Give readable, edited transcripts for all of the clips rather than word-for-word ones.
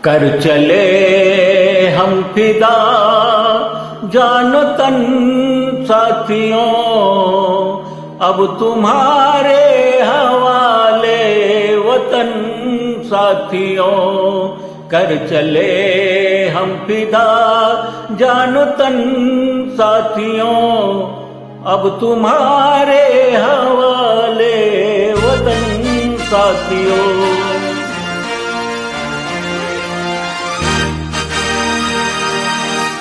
कर चले हम फिदा जानो तन साथियों, अब तुम्हारे हवाले वतन साथियों। कर चले हम फिदा जानो तन साथियों, अब तुम्हारे हवाले वतन साथियों।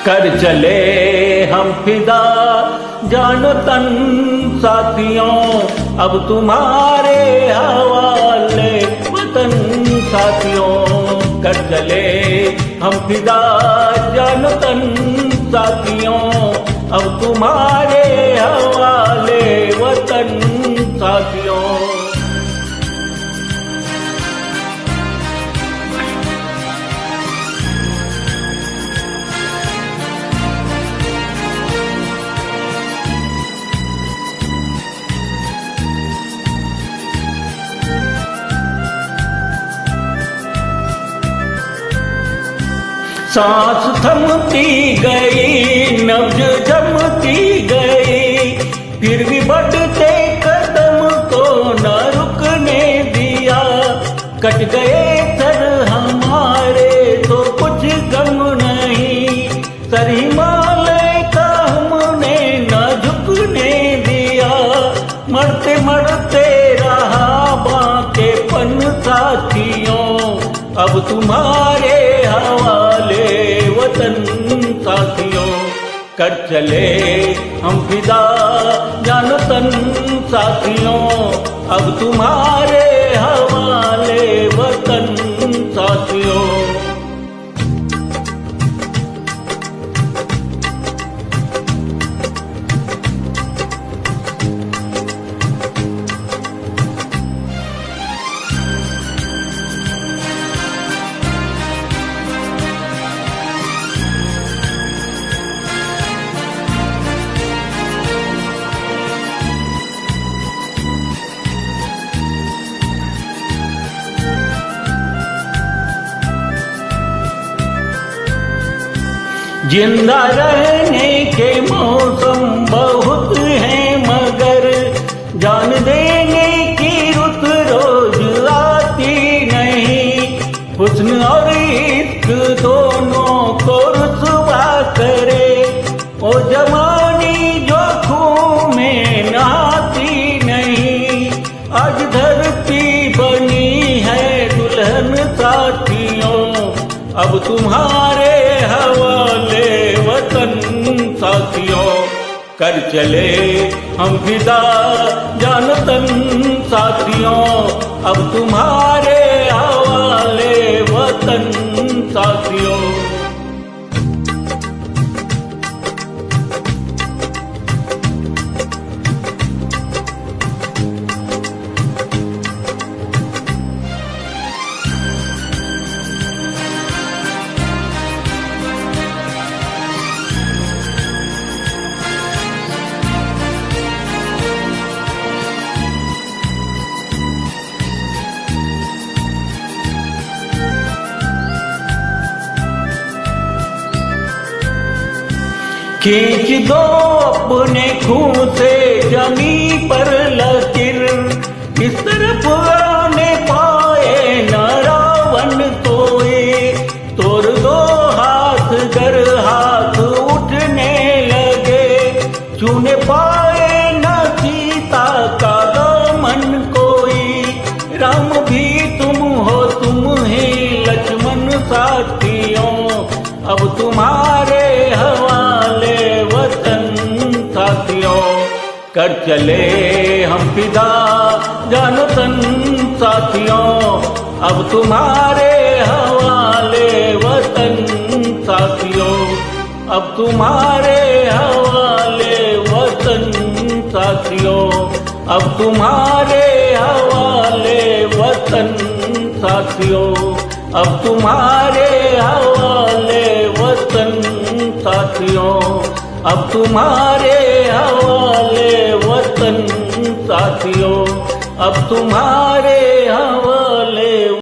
कर चले हम फिदा जानो तन साथियों, अब तुम्हारे हवाले वतन साथियों। कर चले हम फिदा जानो तन साथियों, अब तुम्हारे हवाले वतन साथियों। सांस थमती गई, नब्ज जमती गई, फिर भी बढ़ते कदम को न रुकने दिया। कट गए सर हमारे तो कुछ गम नहीं, सर हिमालय का हमने न झुकने दिया। मरते मरते रहा बांकेपन साथियों, अब तुम्हारे हवाले वतन साथियों। कर चले हम फिदा जानो तन साथियों, अब तुम्हारे हवाले वतन साथियों। जिंदा रहने के मौसम बहुत हैं, मगर जान देने की रुत रोज आती नहीं। हुस्न और इश्क दोनों को रुसवा करे, ओ जवानी जो खून में नहाती नहीं। आज धरती बनी है दुल्हन साथियों, अब तुम्हारे हवाले वतन साथियों। कर चले हम फिदा जानो तन साथियों, अब तुम्हारे हवाले वतन साथियों। खींच दो अपने खून से जमी पर लकीर, इस तरफ आने पाए न रावण कोई। तोड़ दो हाथ गर हाथ उठने लगे, छूने पाए न सीता का दामन कोई। राम भी तुम हो तुम ही लक्ष्मण साथियों, अब तुम्हारे हवाले वतन साथियों। कर चले हम फिदा जानो तन साथियों, अब तुम्हारे हवाले वतन साथियों। अब तुम्हारे हवाले वतन साथियों, अब तुम्हारे हवाले वतन साथियों। अब तुम्हारे हवाले वतन साथियों, अब तुम्हारे हवाले वतन साथियों। अब तुम्हारे हवाले